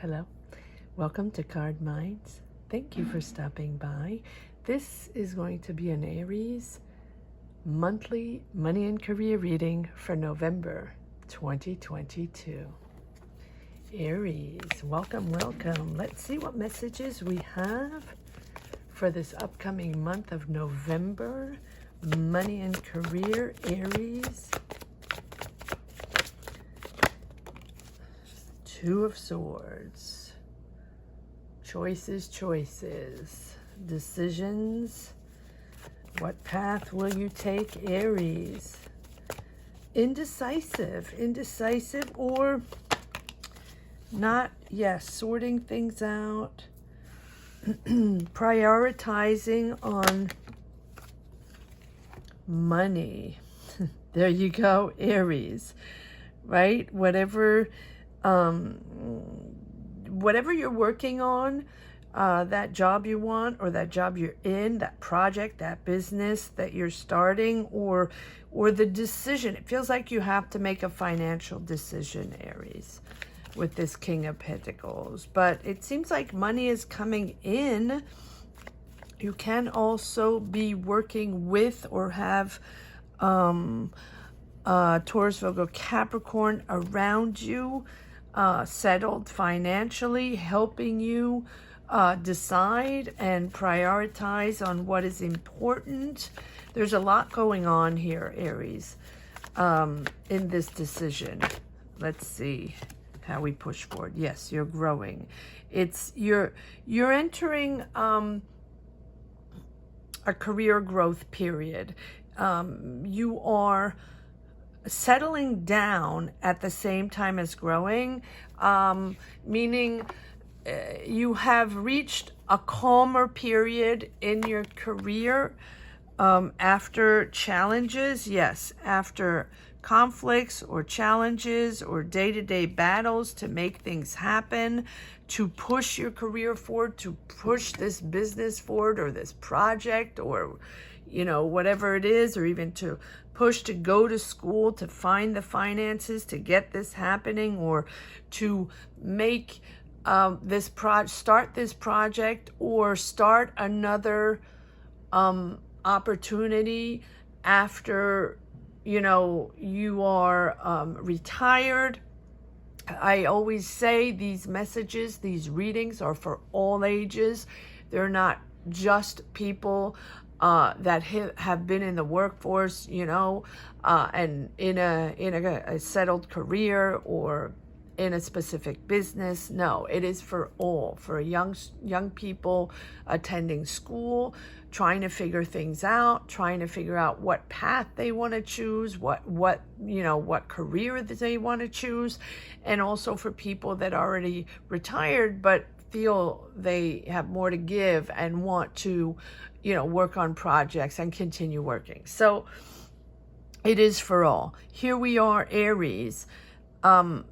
Hello, welcome to Card Minds. Thank you for stopping by. This is going to be an Aries monthly money and career reading for November 2022. Aries, welcome, welcome. Let's see what messages we have for this upcoming month of November. Money and career, Aries. Two of Swords. Choices, choices. Decisions. What path will you take, Aries? Indecisive. Indecisive or not, yes, sorting things out. Prioritizing on money. There you go, Aries. Right? Whatever you're working on, that job you want, or that job you're in, that project, that business that you're starting, or the decision. It feels like you have to make a financial decision, Aries, with this King of Pentacles. But it seems like money is coming in. You can also be working with or have Taurus, Virgo, Capricorn around you, settled financially, helping you decide and prioritize on what is important. There's a lot going on here, Aries, in this decision. Let's see how we push forward. Yes, you're growing. You're entering a career growth period. You are settling down at the same time as growing, meaning you have reached a calmer period in your career after challenges. Yes, after conflicts or challenges or day-to-day battles to make things happen, to push your career forward, to push this business forward or this project, or whatever it is, or even to push to go to school, to find the finances to get this happening, or to make start this project, or start another opportunity after you are retired. I always say these messages, these readings are for all ages. They're not just people that have been in the workforce, and in a settled career or in a specific business. No, it is for all, for young people attending school, trying to figure things out, trying to figure out what path they want to choose, what career they want to choose, and also for people that are already retired but feel they have more to give and want to work on projects and continue working. So it is for all. Here we are, Aries.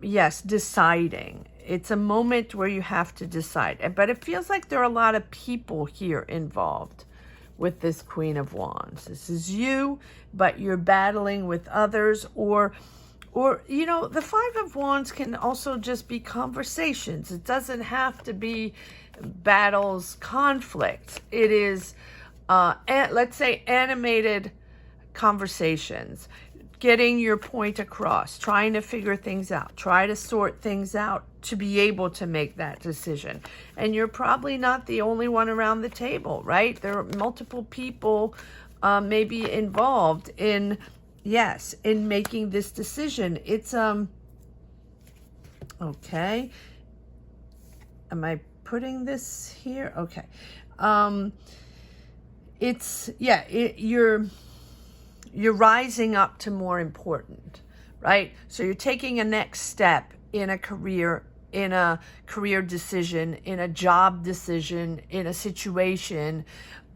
Yes, deciding. It's a moment where you have to decide. But it feels like there are a lot of people here involved with this Queen of Wands. This is you, but you're battling with others, or the Five of Wands can also just be conversations. It doesn't have to be battles, conflicts. It is, let's say, animated conversations, getting your point across, trying to figure things out, try to sort things out to be able to make that decision. And you're probably not the only one around the table, right? There are multiple people maybe involved in making this decision. It's, okay. Am I putting this here? Okay. You're rising up to more important, right? So you're taking a next step in a career decision, in a job decision, in a situation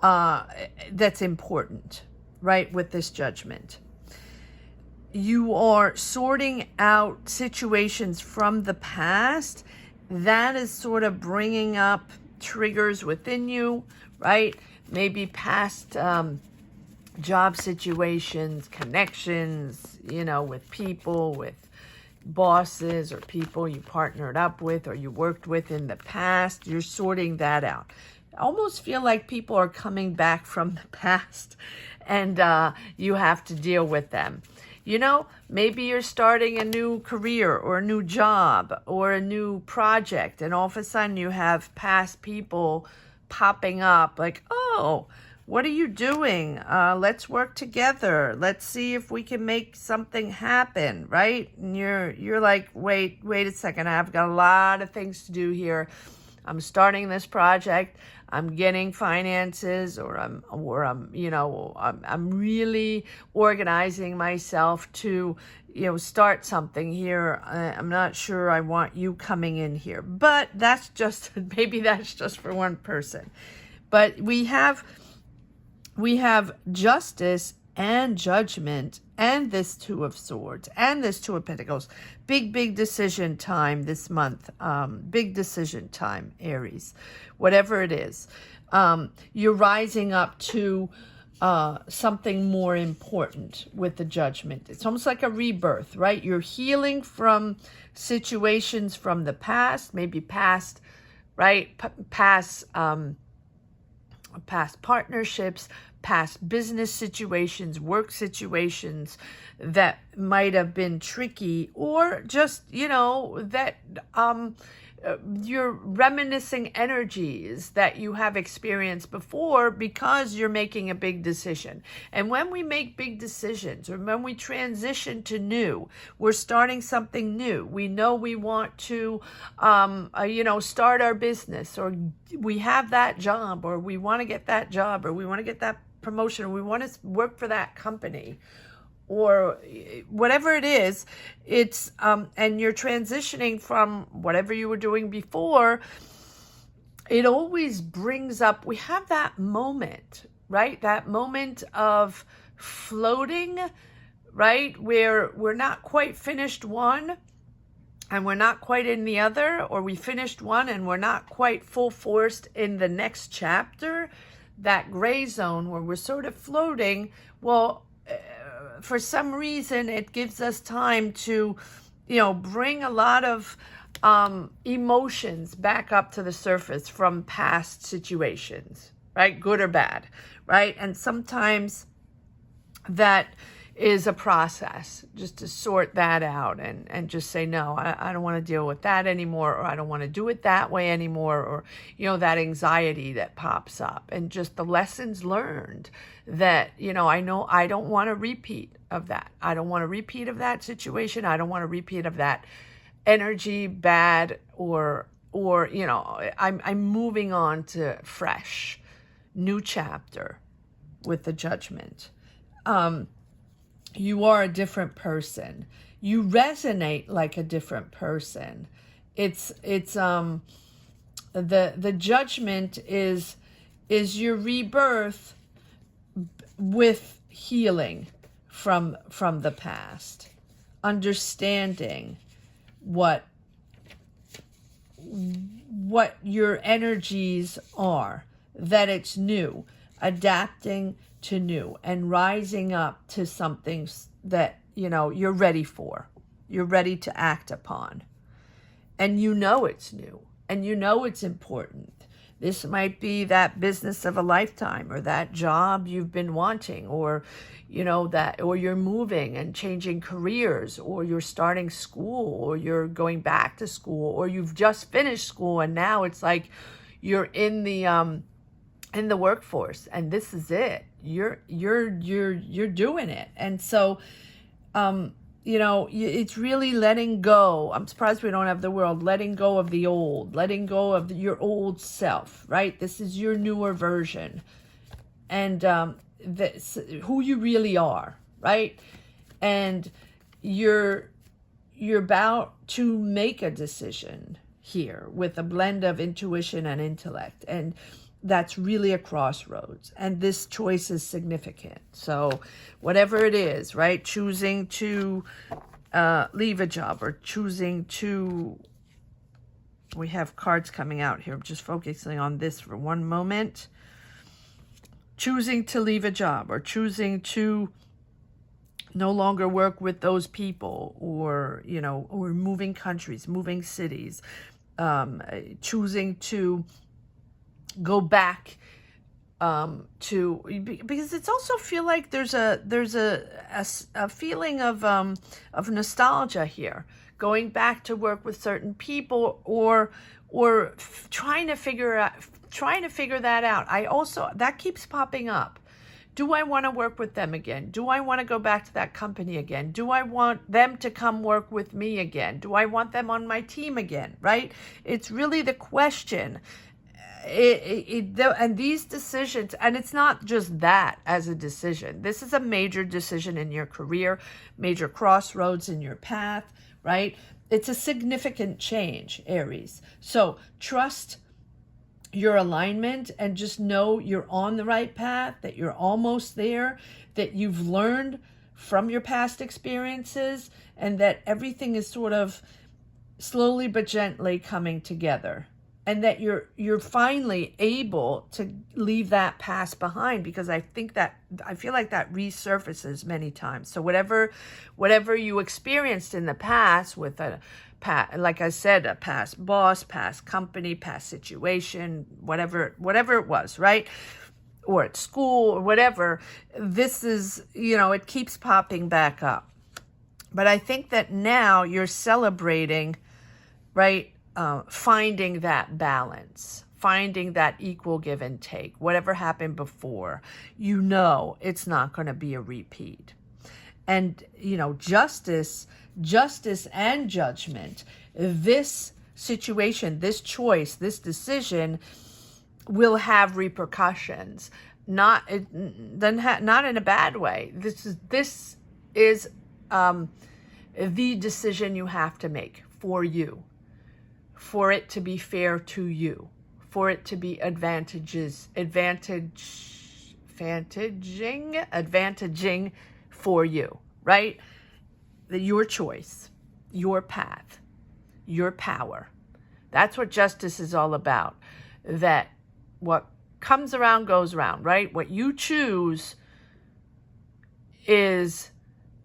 that's important, right? With this Judgment. You are sorting out situations from the past. That is sort of bringing up triggers within you, right? Maybe past job situations, connections, with people, with bosses or people you partnered up with or you worked with in the past. You're sorting that out. I almost feel like people are coming back from the past and you have to deal with them. You know, maybe you're starting a new career or a new job or a new project, and all of a sudden you have past people popping up like, oh, what are you doing? Let's work together. Let's see if we can make something happen, right? And you're like, wait a second. I've got a lot of things to do here. I'm starting this project. I'm getting finances, or I'm really organizing myself to, start something here. I'm not sure I want you coming in here, but maybe that's just for one person. But we have justice and judgment and this Two of Swords and this Two of Pentacles. Big decision time this month. Big decision time, Aries. Whatever it is. You're rising up to something more important with the Judgment. It's almost like a rebirth, right? You're healing from situations from the past, maybe past, right? Past partnerships, past business situations, work situations that might have been tricky, or just, that you're reminiscing energies that you have experienced before because you're making a big decision. And when we make big decisions, or when we transition to new, we're starting something new. We know we want to, start our business, or we have that job, or we want to get that job, or we want to get that promotion, or we want to work for that company, or whatever it is. It's and you're transitioning from whatever you were doing before. It always brings up, we have that moment, right? That moment of floating, right? Where we're not quite finished one and we're not quite in the other, or we finished one and we're not quite full forced in the next chapter. That gray zone where we're sort of floating. Well, for some reason, it gives us time to, bring a lot of emotions back up to the surface from past situations, right? Good or bad, right? And sometimes that is a process, just to sort that out and just say, no, I don't want to deal with that anymore, or I don't want to do it that way anymore, or, that anxiety that pops up, and just the lessons learned that, I know I don't want a repeat of that. I don't want a repeat of that situation. I don't want a repeat of that energy, bad, or I'm moving on to fresh, new chapter with the Judgment. You are a different person. You resonate like a different person. It's the Judgment is your rebirth with healing from the past, understanding what your energies are, that it's new, adapting to new, and rising up to something that, you're ready for, you're ready to act upon. And it's new, and it's important. This might be that business of a lifetime, or that job you've been wanting, or, or you're moving and changing careers, or you're starting school, or you're going back to school, or you've just finished school and now it's like you're in the workforce, and this is it. You're doing it. And so, it's really letting go. I'm surprised we don't have the word, letting go of the old, letting go of your old self, right? This is your newer version. And this, who you really are, right? And you're about to make a decision here with a blend of intuition and intellect. And that's really a crossroads, and this choice is significant. So whatever it is, right? Choosing to leave a job, or choosing to, we have cards coming out here. I'm just focusing on this for one moment. Choosing to leave a job, or choosing to no longer work with those people, or, you know, or moving countries, moving cities, choosing to go back to, because it's also feel like there's a feeling of nostalgia here, going back to work with certain people, or trying to figure that out. I also, that keeps popping up. Do I want to work with them again? Do I want to go back to that company again? Do I want them to come work with me again? Do I want them on my team again? Right? It's really the question. And these decisions, and it's not just that as a decision. This is a major decision in your career, major crossroads in your path, right? It's a significant change, Aries. So trust your alignment and just know you're on the right path, that you're almost there, that you've learned from your past experiences, and that everything is sort of slowly but gently coming together, and that you're finally able to leave that past behind, because I feel like that resurfaces many times. So whatever you experienced in the past with like I said, a past boss, past company, past situation, whatever it was, right? Or at school or whatever, this is, you know, it keeps popping back up. But I think that now you're celebrating, right? Finding that balance, finding that equal give and take. Whatever happened before, you know, it's not going to be a repeat. And, you know, justice and judgment, this situation, this choice, this decision will have repercussions, not in a bad way. This is the decision you have to make for you, for it to be fair to you, for it to be advantaging for you, right? Your choice, your path, your power. That's what justice is all about. That what comes around goes around, right? What you choose is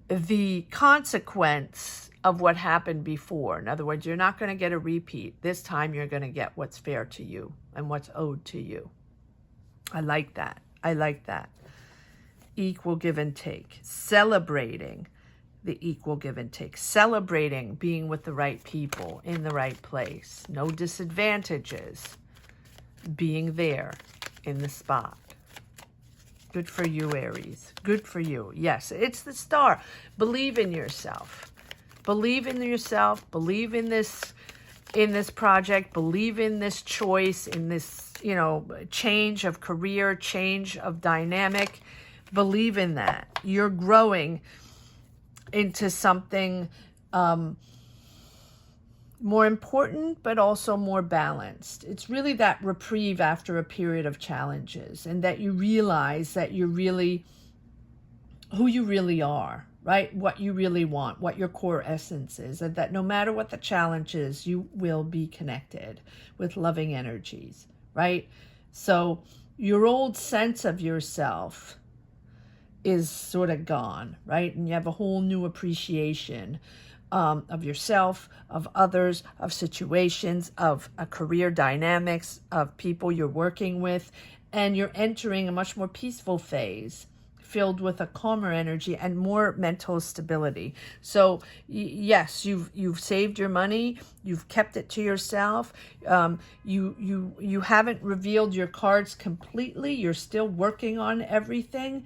the consequence of what happened before. In other words, you're not going to get a repeat. This time you're going to get what's fair to you and what's owed to you. I like that. Equal give and take. Celebrating the equal give and take. Celebrating being with the right people in the right place. No disadvantages. Being there in the spot. Good for you, Aries. Good for you. Yes, it's the star. Believe in yourself. Believe in yourself. Believe in this project. Believe in this choice, in this, you know, change of career, change of dynamic. Believe in that. You're growing into something more important, but also more balanced. It's really that reprieve after a period of challenges, and that you realize that you're really who you really are, right? What you really want, what your core essence is, and that no matter what the challenge is, you will be connected with loving energies, right? So your old sense of yourself is sort of gone, right? And you have a whole new appreciation of yourself, of others, of situations, of career dynamics, of people you're working with, and you're entering a much more peaceful phase, filled with a calmer energy and more mental stability. So yes, you've saved your money, you've kept it to yourself. You haven't revealed your cards completely. You're still working on everything.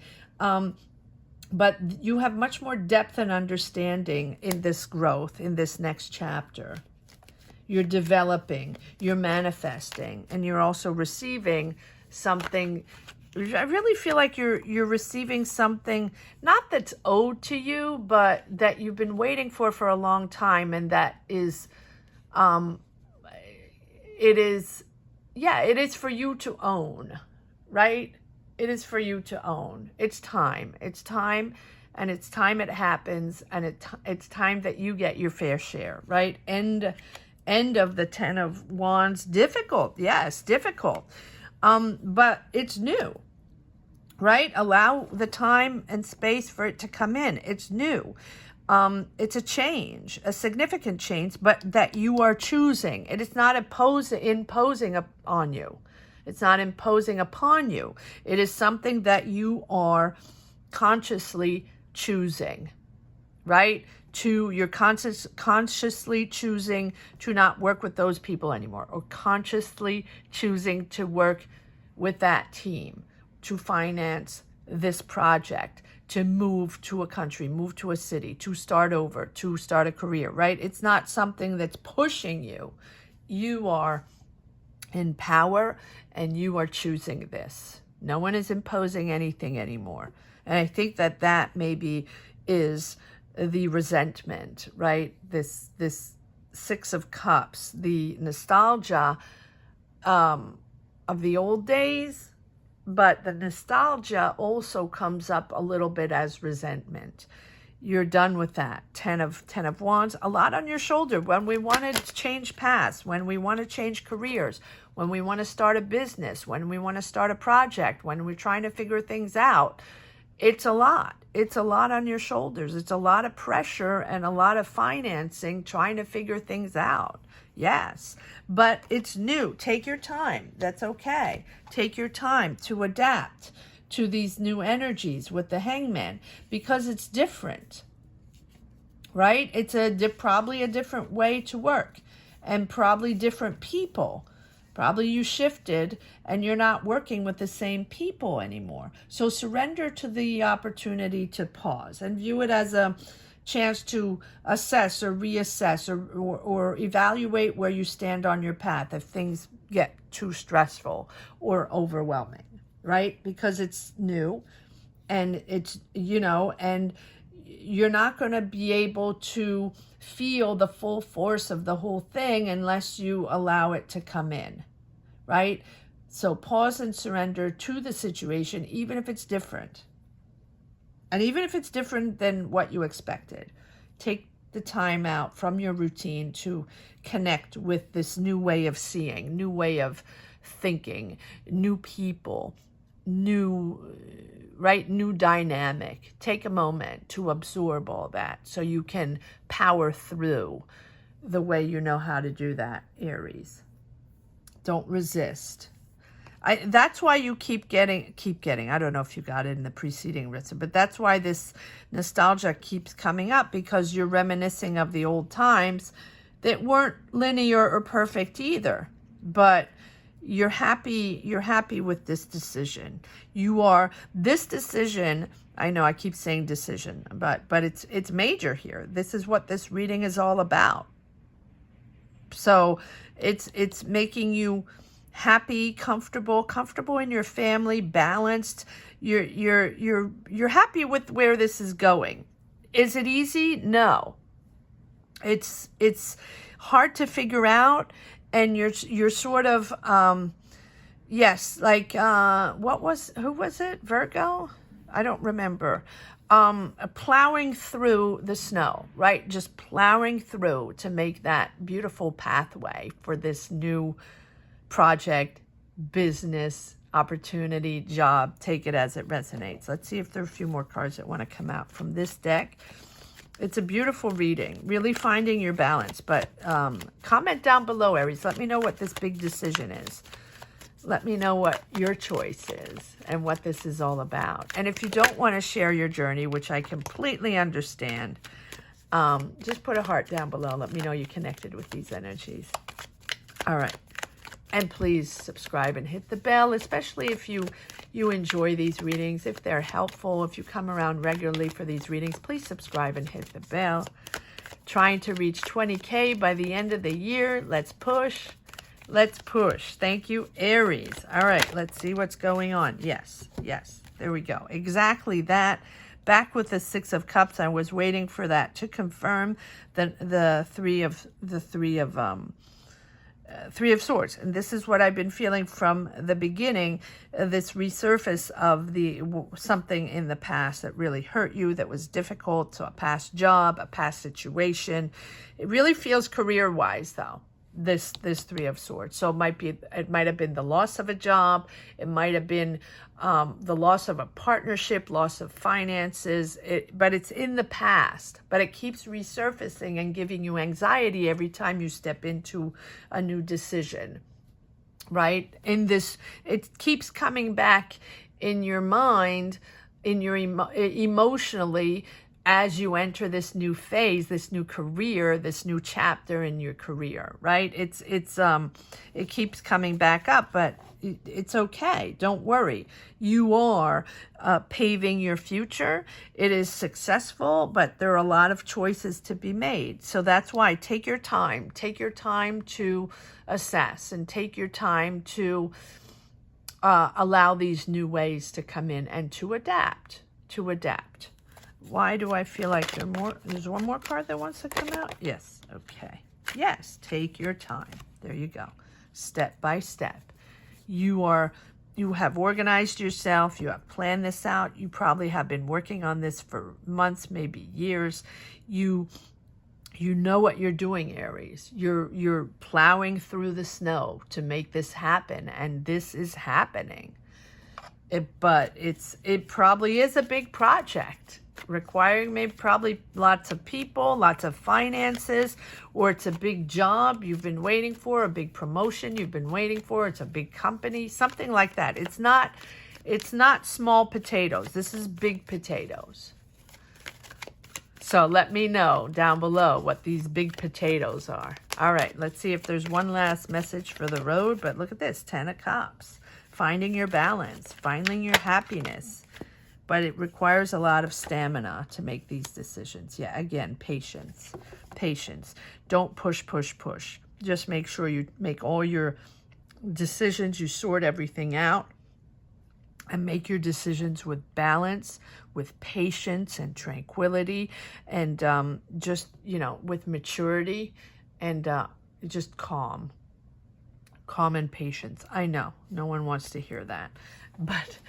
But you have much more depth and understanding in this growth, in this next chapter. You're developing, you're manifesting, and you're also receiving something. I really feel like you're receiving something, not that's owed to you, but that you've been waiting for a long time, and that is, it is for you to own, right? It is for you to own. It's time, and it's time it happens, and it's time that you get your fair share, right? End of the 10 of Wands. Difficult, yes, difficult. But it's new. right? Allow the time and space for it to come in. It's new. It's a change, a significant change, but that you are choosing. It is not imposing on you. It's not imposing upon you. It is something that you are consciously choosing, right? You're consciously choosing to not work with those people anymore, or consciously choosing to work with that team, to finance this project, to move to a country, move to a city, to start over, to start a career, right? It's not something that's pushing you. You are in power and you are choosing this. No one is imposing anything anymore. And I think that that maybe is the resentment, right? This Six of Cups, the nostalgia of the old days, but the nostalgia also comes up a little bit as resentment. You're done with that. Ten of Wands, a lot on your shoulder when we want to change paths, when we want to change careers, when we want to start a business, when we want to start a project, when we're trying to figure things out. It's a lot. It's a lot on your shoulders. It's a lot of pressure and a lot of financing trying to figure things out. Yes, but it's new. Take your time. That's okay. Take your time to adapt to these new energies with the Hangman, because it's different, right? It's probably a different way to work, and probably different people. Probably you shifted and you're not working with the same people anymore. So surrender to the opportunity to pause and view it as a chance to assess or reassess or evaluate where you stand on your path if things get too stressful or overwhelming, right? Because it's new and it's, and you're not going to be able to feel the full force of the whole thing unless you allow it to come in, right? So pause and surrender to the situation, even if it's different. And even if it's different than what you expected. Take the time out from your routine to connect with this new way of seeing, new way of thinking, new people, new dynamic. Take a moment to absorb all that so you can power through the way you know how to do that, Aries. Don't resist. That's why you keep getting, I don't know if you got it in the preceding written, but that's why this nostalgia keeps coming up, because you're reminiscing of the old times that weren't linear or perfect either. But you're happy with this decision. This decision, I know I keep saying decision, but it's major here. This is what this reading is all about. So it's making you happy, comfortable in your family, balanced. You're happy with where this is going. Is it easy? No. It's hard to figure out, and you're sort of yes, like who was it? Virgo? I don't remember. Plowing through the snow, right? Just plowing through to make that beautiful pathway for this new project, business, opportunity, job. Take it as it resonates. Let's see if there are a few more cards that want to come out from this deck. It's a beautiful reading, really finding your balance. But comment down below, Aries. Let me know what this big decision is. Let me know what your choice is and what this is all about. And if you don't want to share your journey, which I completely understand, just put a heart down below. Let me know you connected with these energies. All right. And please subscribe and hit the bell, especially if you enjoy these readings, if they're helpful, if you come around regularly for these readings, please subscribe and hit the bell. Trying to reach 20K by the end of the year. Let's push. Let's push. Thank you, Aries. All right, let's see what's going on. Yes, there we go. Exactly that. Back with the Six of Cups. I was waiting for that to confirm the three of Swords. And this is what I've been feeling from the beginning, this resurface of something in the past that really hurt you, that was difficult. So a past job, a past situation. It really feels career-wise, though. this Three of Swords. So it might have been the loss of a job, it might have been the loss of a partnership, loss of finances, but it's in the past, but it keeps resurfacing and giving you anxiety every time you step into a new decision, right? It keeps coming back in your mind, in your emotionally, as you enter this new phase, this new career, this new chapter in your career, right? It keeps coming back up, but it's okay. Don't worry. You are paving your future. It is successful, but there are a lot of choices to be made. So that's why take your time. Take your time to assess and take your time to allow these new ways to come in and to adapt. Why do I feel like there's one more card that wants to come out? Yes. Okay. Yes. Take your time. There you go. Step by step. You have organized yourself. You have planned this out. You probably have been working on this for months, maybe years. You know what you're doing, Aries. You're plowing through the snow to make this happen, and this is happening. But it probably is a big project, requiring maybe probably lots of people, lots of finances, or it's a big job you've been waiting for, a big promotion you've been waiting for, it's a big company, something like that. It's not small potatoes. This is big potatoes. So let me know down below what these big potatoes are. All right, let's see if there's one last message for the road. But look at this, 10 of Cups. Finding your balance, finding your happiness. But it requires a lot of stamina to make these decisions. Yeah, again, patience. Patience. Don't push. Just make sure you make all your decisions, you sort everything out. And make your decisions with balance, with patience and tranquility, and just, with maturity, and just calm and patience. I know no one wants to hear that, but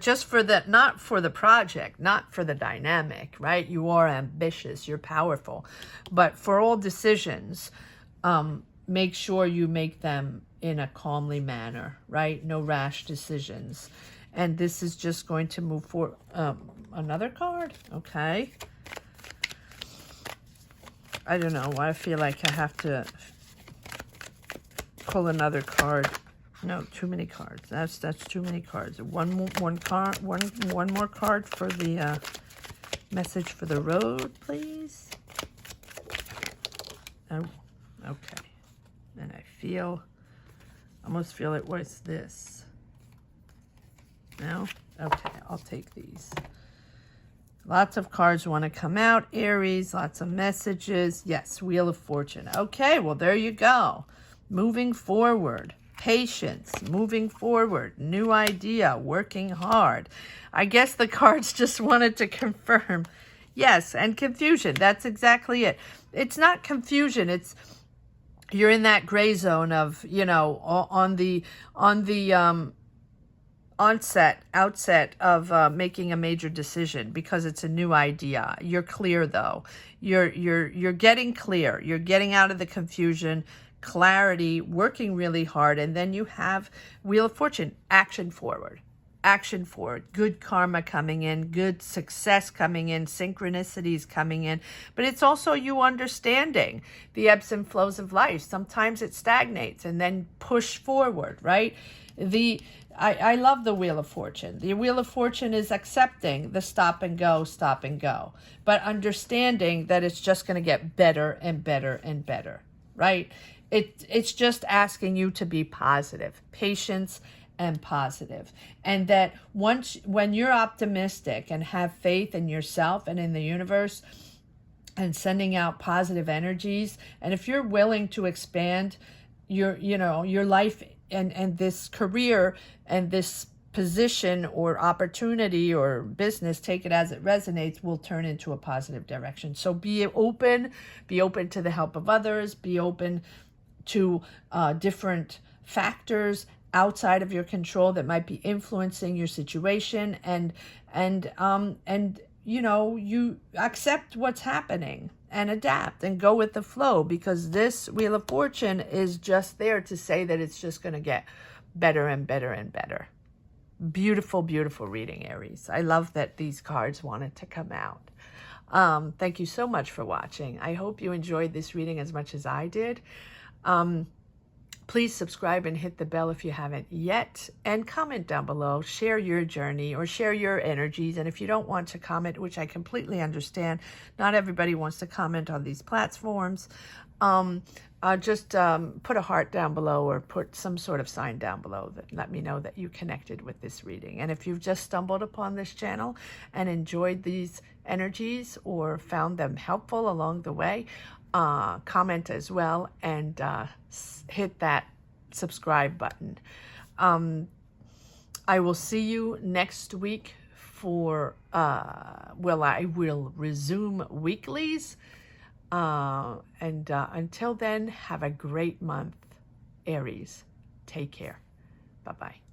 just for not for the project, not for the dynamic, right? You are ambitious, you're powerful, but for all decisions, make sure you make them in a calmly manner, right? No rash decisions. And this is just going to move forward. Another card? Okay. I don't know. I feel like I have to pull another card. No, too many cards. That's too many cards. One more card for the message for the road, please. Oh, okay. And I almost feel it was this. No? Okay, I'll take these. Lots of cards want to come out, Aries. Lots of messages. Yes, Wheel of Fortune. Okay, well, there you go. Moving forward. Patience. Moving forward. New idea. Working hard. I guess the cards just wanted to confirm. Yes, and confusion. That's exactly it. It's not confusion. You're in that gray zone of, on the outset of making a major decision because it's a new idea. You're clear though. You're getting clear. You're getting out of the confusion, clarity, working really hard, and then you have Wheel of Fortune, action forward. Action forward, good karma coming in, good success coming in, synchronicities coming in, but it's also you understanding the ebbs and flows of life. Sometimes it stagnates and then push forward, right? I love the Wheel of Fortune. The Wheel of Fortune is accepting the stop and go, but understanding that it's just going to get better and better and better, right? It's just asking you to be positive, patience and positive. And that when you're optimistic and have faith in yourself and in the universe and sending out positive energies, and if you're willing to expand your life and this career and this position or opportunity or business, take it as it resonates, will turn into a positive direction. So be open to the help of others, be open to different factors outside of your control that might be influencing your situation, and you accept what's happening. and adapt and go with the flow, because this Wheel of Fortune is just there to say that it's just going to get better and better and better. Beautiful, beautiful reading, Aries. I love that these cards wanted to come out. Thank you so much for watching. I hope you enjoyed this reading as much as I did. Please subscribe and hit the bell if you haven't yet, and comment down below. Share your journey or share your energies. And if you don't want to comment, which I completely understand, not everybody wants to comment on these platforms, just put a heart down below or put some sort of sign down below that let me know that you connected with this reading. And if you've just stumbled upon this channel and enjoyed these energies or found them helpful along the way, comment as well, and hit that subscribe button. I will see you next week for I will resume weeklies, and until then, have a great month, Aries. Take care. Bye-bye.